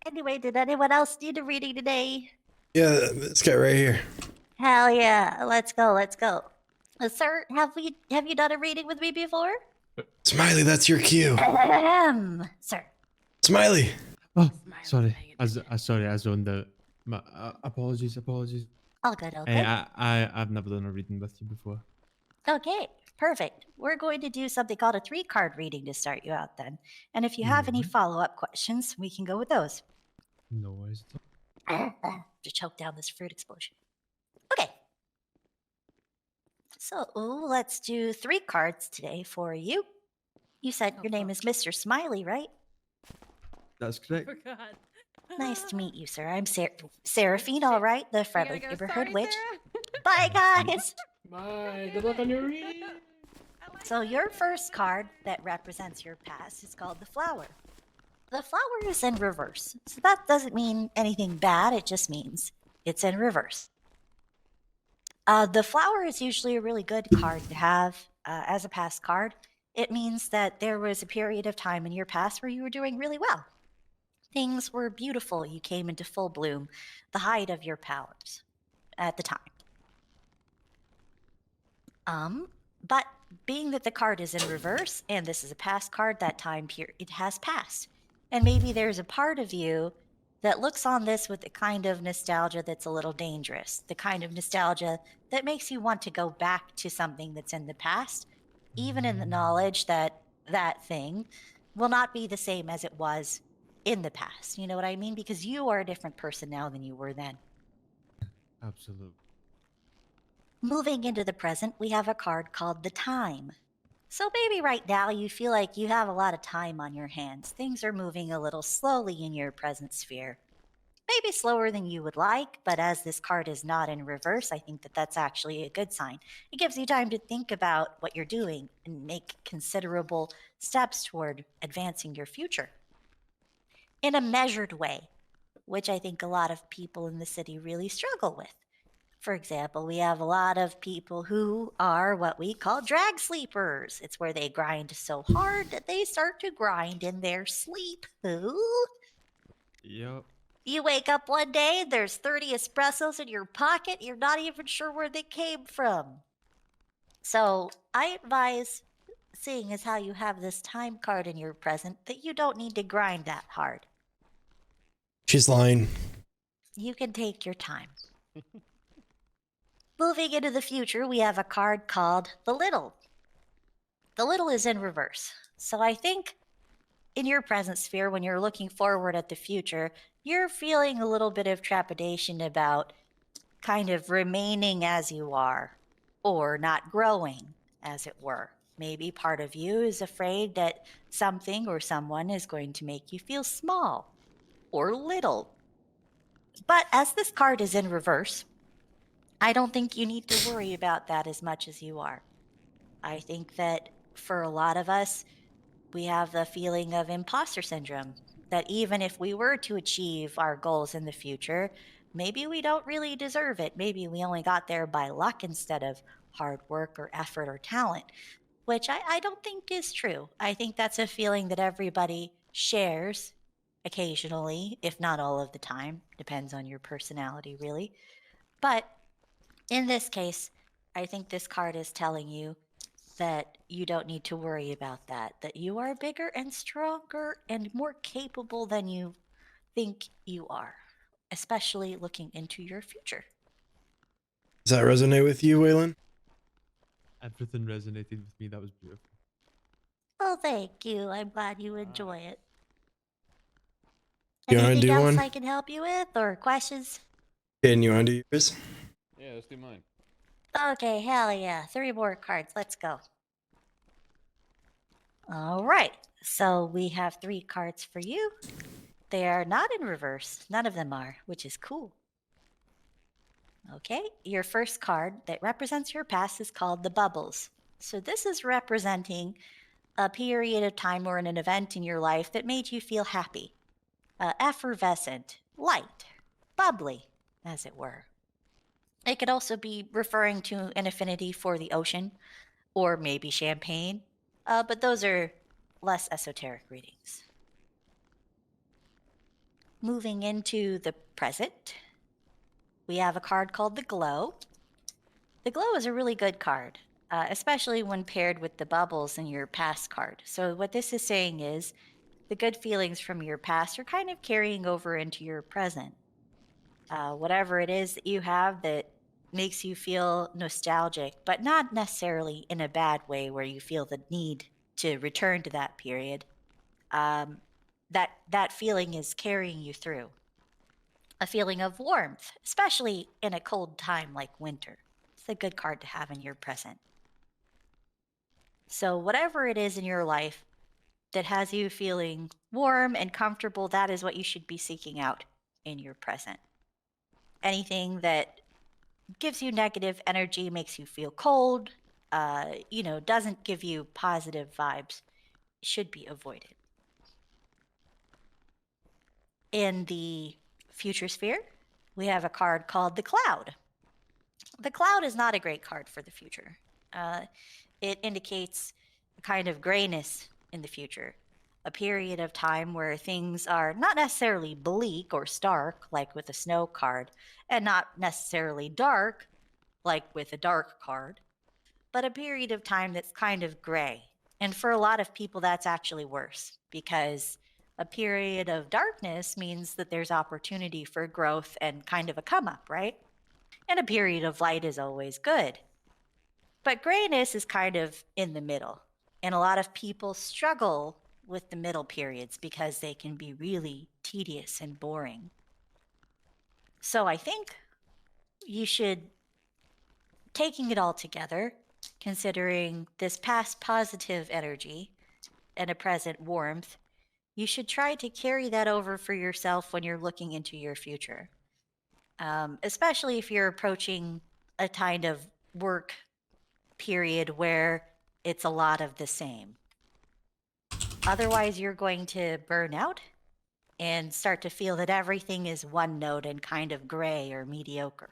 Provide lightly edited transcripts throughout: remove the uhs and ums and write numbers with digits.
Anyway, did anyone else need a reading today? Yeah, this guy right here. Hell yeah, let's go, let's go. Sir, have you done a reading with me before? Smiley, that's your cue. Sir. Smiley. Oh, sorry. Sorry, I zoned out. Apologies. All good, all Hey, good. I've never done a reading with you before. Okay, perfect. We're going to do something called a 3-card reading to start you out then. And if you have any follow-up questions, we can go with those. No worries. To choke down this fruit explosion. Okay. So let's do 3 cards today for you. You said your name is Mr. Smiley, right? That's correct. Forgot. Nice to meet you, sir. I'm Seraphine, all right, the friendly Go. neighborhood Sorry, witch. Sarah. Bye, guys. Bye. Good luck on your reading. So your first card that represents your past is called the flower. The flower is in reverse, so that doesn't mean anything bad. It just means it's in reverse. The flower is usually a really good card to have as a past card. It means that there was a period of time in your past where you were doing really well. Things were beautiful. You came into full bloom, the height of your powers at the time. But being that the card is in reverse and this is a past card, that time period it has passed. And maybe there's a part of you that looks on this with the kind of nostalgia that's a little dangerous, the kind of nostalgia that makes you want to go back to something that's in the past, even in the knowledge that that thing will not be the same as it was in the past. You know what I mean? Because you are a different person now than you were then. Absolutely. Moving into the present, we have a card called the Time. So maybe right now you feel like you have a lot of time on your hands. Things are moving a little slowly in your present sphere. Maybe slower than you would like, but as this card is not in reverse, I think that that's actually a good sign. It gives you time to think about what you're doing and make considerable steps toward advancing your future in a measured way, which I think a lot of people in the city really struggle with. For example, we have a lot of people who are what we call drag sleepers. It's where they grind so hard that they start to grind in their sleep. Ooh. Yep. You wake up one day, there's 30 espressos in your pocket, you're not even sure where they came from. So I advise, seeing as how you have this time card in your present, that you don't need to grind that hard. She's lying. You can take your time. Moving into the future, we have a card called the Little. The Little is in reverse. So I think in your present sphere, when you're looking forward at the future, you're feeling a little bit of trepidation about kind of remaining as you are or not growing, as it were. Maybe part of you is afraid that something or someone is going to make you feel small or little. But as this card is in reverse, I don't think you need to worry about that as much as you are. I think that for a lot of us, we have the feeling of imposter syndrome, that even if we were to achieve our goals in the future, maybe we don't really deserve it. Maybe we only got there by luck instead of hard work or effort or talent, which I don't think is true. I think that's a feeling that everybody shares occasionally, if not all of the time. Depends on your personality, really. But in this case, I think this card is telling you that you don't need to worry about that you are bigger and stronger and more capable than you think you are, especially looking into your future. Does that resonate with you, Waylon? Everything resonated with me. That was beautiful. Oh, thank you. I'm glad you enjoy it. You wanna Anything do else one? I can help you with or questions? And you want to do yours? Yeah, let's do mine. Okay, hell yeah. 3 more cards. Let's go. All right. So we have 3 cards for you. They are not in reverse. None of them are, which is cool. Okay, your first card that represents your past is called the Bubbles. So this is representing a period of time or an event in your life that made you feel happy, effervescent, light, bubbly, as it were. It could also be referring to an affinity for the ocean or maybe champagne, but those are less esoteric readings. moving into the present, we have a card called the Glow. The Glow is a really good card, especially when paired with the bubbles in your past card. So what this is saying is the good feelings from your past are kind of carrying over into your present. Whatever it is that you have that makes you feel nostalgic, but not necessarily in a bad way where you feel the need to return to that period. That feeling is carrying you through. A feeling of warmth, especially in a cold time like winter. It's a good card to have in your present. So whatever it is in your life that has you feeling warm and comfortable, that is what you should be seeking out in your present. Anything that gives you negative energy, makes you feel cold, doesn't give you positive vibes, should be avoided. In the future sphere, we have a card called the Cloud. The Cloud is not a great card for the future. It indicates a kind of grayness in the future, a period of time where things are not necessarily bleak or stark, like with a snow card, and not necessarily dark, like with a dark card, but a period of time that's kind of gray. And for a lot of people, that's actually worse because a period of darkness means that there's opportunity for growth and kind of a come up, right? And a period of light is always good. But grayness is kind of in the middle. And a lot of people struggle with the middle periods because they can be really tedious and boring. So I think you should, taking it all together, considering this past positive energy and a present warmth, you should try to carry that over for yourself when you're looking into your future. Especially if you're approaching a kind of work period where it's a lot of the same. Otherwise, you're going to burn out and start to feel that everything is one note and kind of gray or mediocre.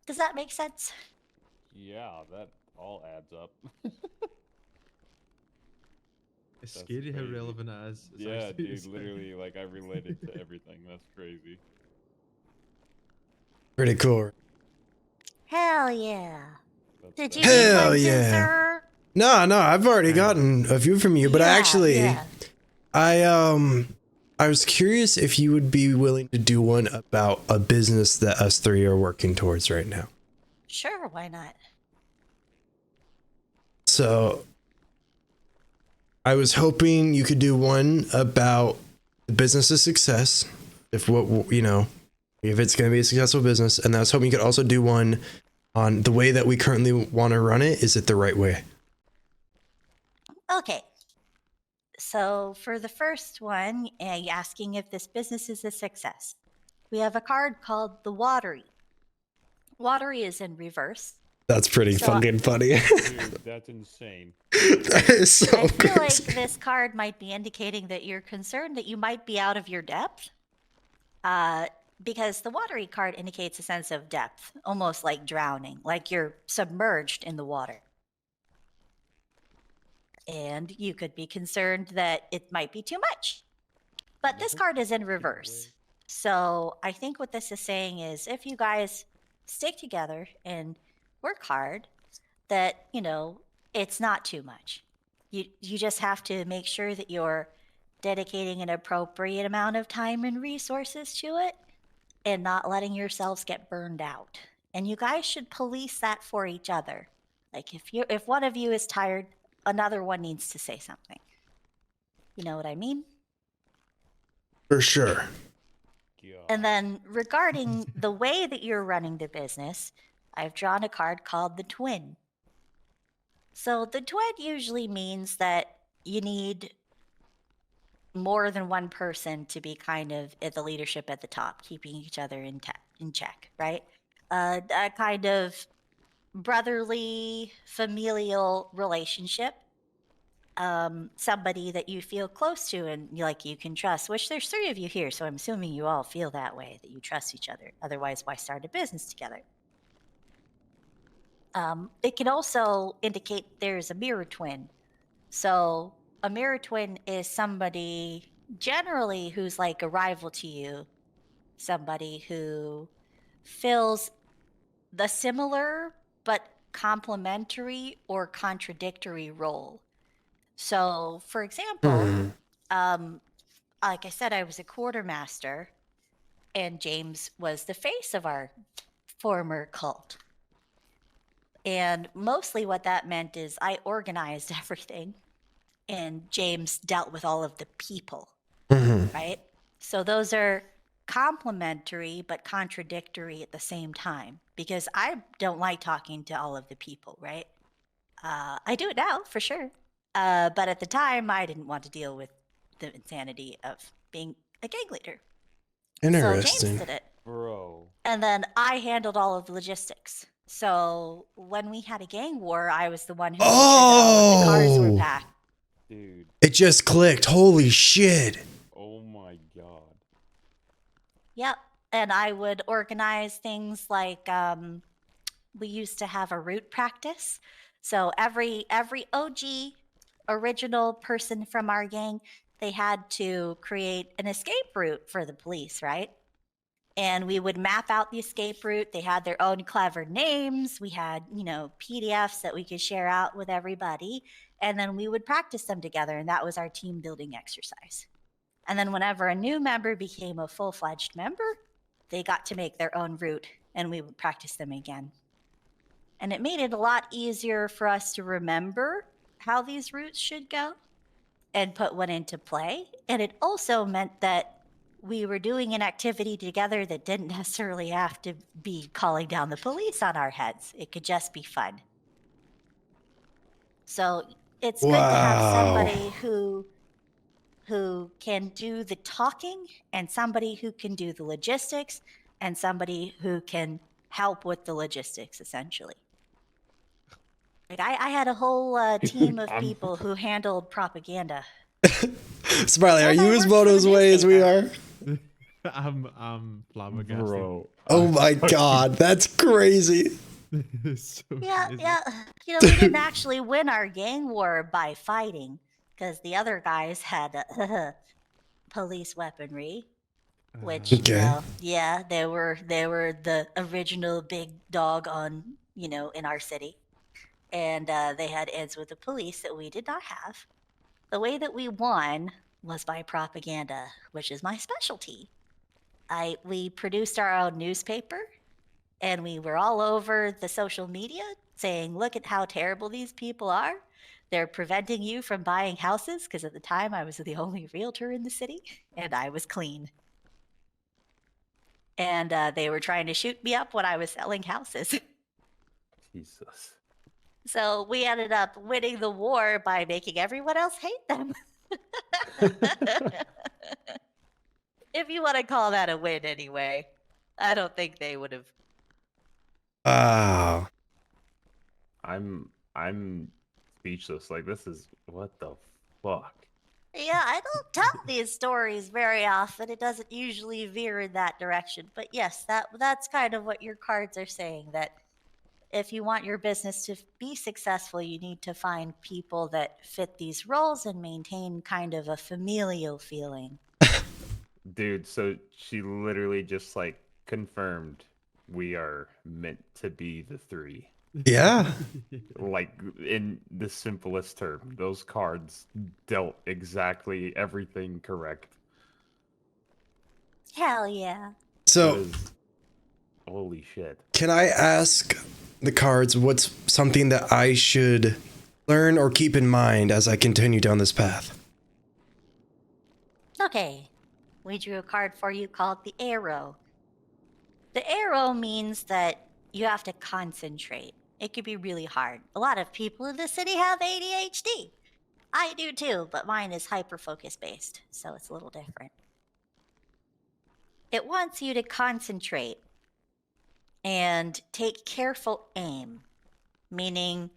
Does that make sense? Yeah, that all adds up. It's That's scary how crazy. relevant it is. It's Yeah, actually dude, insane. literally, like, I related to everything. That's crazy. Pretty cool. Hell yeah. That's Did you that's need Hell one too, yeah. sir? No, I've already gotten a few from you, but Yeah. I was curious if you would be willing to do one about a business that us three are working towards right now. Sure, why not? So I was hoping you could do one about the business's success, if it's going to be a successful business, and I was hoping you could also do one on the way that we currently want to run it. Is it the right way? Okay. So for the first one, you're asking if this business is a success. We have a card called the Watery. Watery is in reverse. That's pretty So fucking funny. Dude, that's insane. That is so I feel like crazy. this card might be indicating that you're concerned that you might be out of your depth. Because the Watery card indicates a sense of depth, almost like drowning, like you're submerged in the water. And you could be concerned that it might be too much. But this card is in reverse. So I think what this is saying is if you guys stick together and work hard, that, it's not too much. You just have to make sure that you're dedicating an appropriate amount of time and resources to it and not letting yourselves get burned out. And you guys should police that for each other. Like if one of you is tired, another one needs to say something. You know what I mean? For sure. And then regarding the way that you're running the business, I've drawn a card called the Twin. So the Twin usually means that you need more than one person to be kind of at the leadership at the top, keeping each other in check, right? A kind of brotherly, familial relationship. Somebody that you feel close to and you can trust, which there's three of you here, so I'm assuming you all feel that way, that you trust each other. Otherwise, why start a business together? It can also indicate there's a mirror twin. So a mirror twin is somebody generally who's like a rival to you, somebody who fills the similar but complementary or contradictory role. So, for example, Mhm. like I said, I was a quartermaster, and James was the face of our former cult. And mostly what that meant is I organized everything, and James dealt with all of the people, Mhm. right? So those are complementary but contradictory at the same time, because I don't like talking to all of the people, right? I do it now for sure. But at the time, I didn't want to deal with the insanity of being a gang leader. So James Interesting. did it. Bro. And then I handled all of the logistics. So when we had a gang war, I was the one who made sure that all of the cars were Oh, packed. Dude. it just clicked. Holy shit. Oh my god. Yep. And I would organize things like we used to have a route practice. So every OG original person from our gang, they had to create an escape route for the police, right? And we would map out the escape route. They had their own clever names. We had, PDFs that we could share out with everybody. And then we would practice them together. And that was our team building exercise. And then whenever a new member became a full fledged member, they got to make their own route and we would practice them again. And it made it a lot easier for us to remember how these routes should go and put one into play. And it also meant that we were doing an activity together that didn't necessarily have to be calling down the police on our heads. It could just be fun. So it's good to have Wow. somebody who can do the talking and somebody who can do the logistics and somebody who can help with the logistics, essentially. Like I had a whole team of I'm- people who handled propaganda. Smiley, are And I you as worked for the Moto's way as we are? newspaper. I'm flabbergasted. Bro. Oh my god, that's crazy. It's so Yeah, crazy. yeah. We didn't actually win our gang war by fighting because the other guys had police weaponry, which Okay. yeah, they were the original big dog on in our city, and they had ends with the police that we did not have. The way that we won was by propaganda, which is my specialty. We produced our own newspaper, and we were all over the social media saying, look at how terrible these people are. They're preventing you from buying houses, because at the time I was the only realtor in the city and I was clean. And they were trying to shoot me up when I was selling houses. Jesus. So we ended up winning the war by making everyone else hate them. If you want to call that a win anyway. I don't think they would have. Wow. I'm speechless. Like, this is what the fuck. Yeah, I don't tell these stories very often. It doesn't usually veer in that direction. But yes, that's kind of what your cards are saying, that if you want your business to be successful, you need to find people that fit these roles and maintain kind of a familial feeling. Dude, so she literally just like confirmed we are meant to be the three. Yeah. Like, in the simplest term, those cards dealt exactly everything correct. Hell yeah. That So, is, holy shit. can I ask the cards what's something that I should learn or keep in mind as I continue down this path? Okay. We drew a card for you called the arrow. The arrow means that you have to concentrate. It could be really hard. A lot of people in the city have ADHD. I do too, but mine is hyper focus based, so it's a little different. It wants you to concentrate and take careful aim, meaning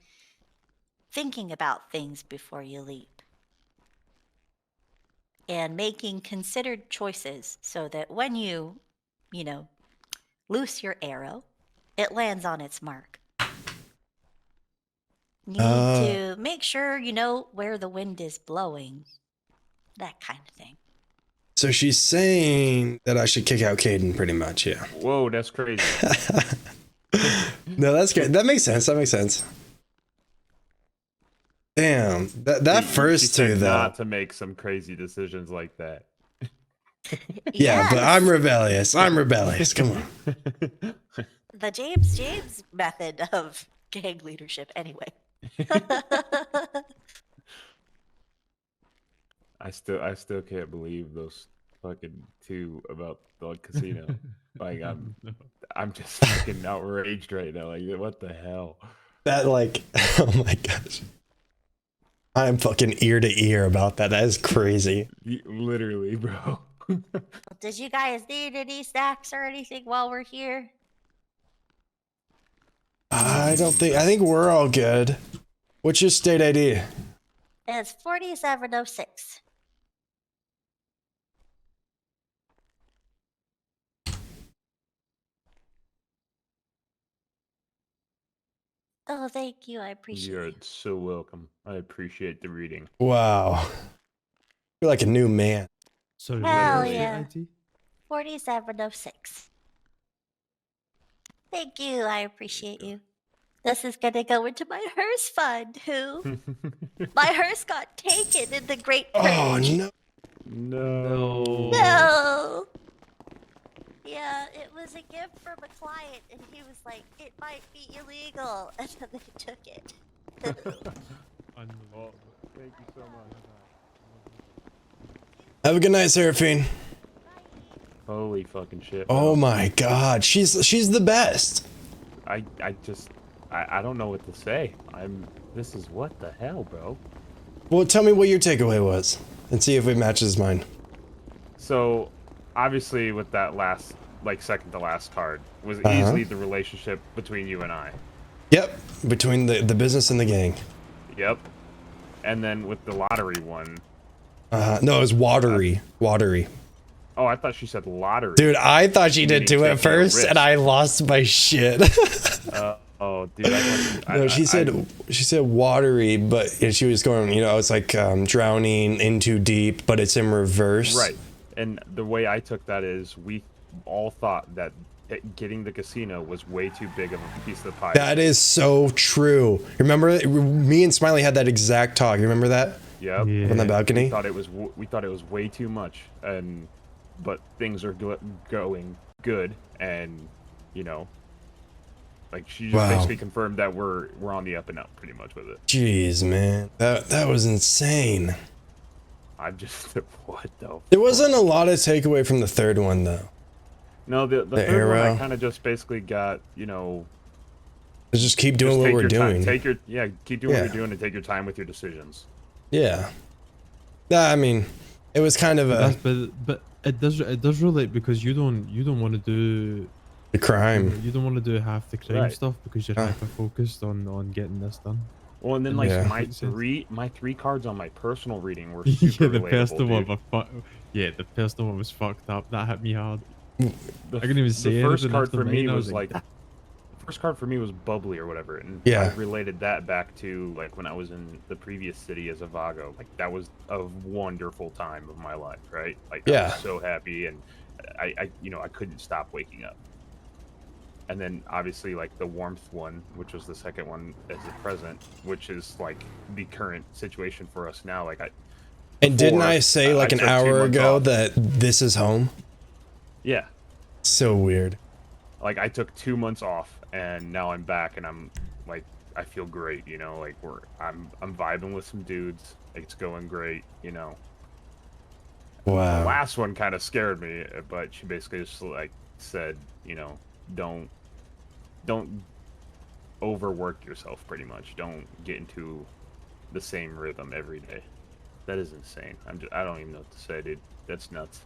thinking about things before you leap and making considered choices so that when you loose your arrow, it lands on its mark. You need to make sure you know where the wind is blowing, that kind of thing. So she's saying that I should kick out Caden, pretty much, yeah. Whoa, that's crazy. No, that's good. That makes sense. That makes sense. Damn, that She first said two though. not to make some crazy decisions like that. Yeah, but I'm Yes, rebellious. I'm rebellious. Come on. the James method of gang leadership. Anyway. I still can't believe those fucking two about the casino. Like No. I'm just fucking outraged right now. Like what the hell? That like, oh my gosh. I'm fucking ear to ear about that. That is crazy. Literally, bro. Did you guys need any snacks or anything while we're here? I think we're all good. What's your state ID? It's 4706. Oh, thank you. I appreciate You're it. so welcome. I appreciate the reading. Wow. You're like a new man. Sorry, Hell what's your yeah. ID? 4706. Thank you. I appreciate you. This is gonna go into my hearse fund. Who? My hearse got taken in the Great Oh Purge. no. No. No. Yeah, it was a gift from a client, and he was like, "It might be illegal," and then they took it. Oh, thank you so much. Have a good night, Seraphine. Holy fucking shit. Oh bro. my god. She's the best. I don't know what to say. This is what the hell, bro. Well, tell me what your takeaway was and see if it matches mine. So, obviously with that last second to last card was Uh-huh. easily the relationship between you and I. Yep, between the business and the gang. Yep. And then with the lottery one. No, it was watery. Watery. Oh, I thought she said lottery. Dude, I thought she did Meaning too at taking a first, risk. and I lost my shit. Oh, dude. No, she said watery, but and she was going, it's like drowning in too deep, but it's in reverse. Right. And the way I took that is we all thought that getting the casino was way too big of a piece of the pie. That is so true. Remember, me and Smiley had that exact talk. You remember that Yep. Yeah. on the balcony? We thought it was way too much, but things are going good, and she just Wow. basically confirmed that we're on the up and up pretty much with it. Jeez, man, that was insane. I'm just what the. There wasn't a lot of takeaway from the third one though. No, the third arrow. one I kind of just basically got Let's just keep doing just what take we're your doing. time, keep doing what Yeah. you're doing and take your time with your decisions. Yeah. I mean, it was kind of a But it does relate because you don't want to do crime. you don't want to do half the crime Right. stuff because you're Ah. hyper focused on getting this done. Well, and then Yeah. my Makes sense. three cards on my personal reading were Yeah, super the relatable, personal one, dude. the personal one was fucked up. That hit me hard. The, I couldn't even say the first anything card after for me mine, I was was like like, the first card for me was bubbly or whatever, and Yeah. I related that back to like when I was in the previous city as a Vago. Like that was a wonderful time of my life, right? Like I Yeah. was so happy, and I couldn't stop waking up. And then obviously like the warmth one, which was the second one as a present, which is like the current situation for us now. Like And didn't before, I say like an took 2 hour months ago off. that this is home? Yeah. So weird. Like I took 2 months off and now I'm back and I'm like I feel great, like I'm vibing with some dudes. Like, it's going great, The Wow. last one kind of scared me, but she basically just like said, don't overwork yourself pretty much. Don't get into the same rhythm every day. That is insane. I don't even know what to say, dude. That's nuts.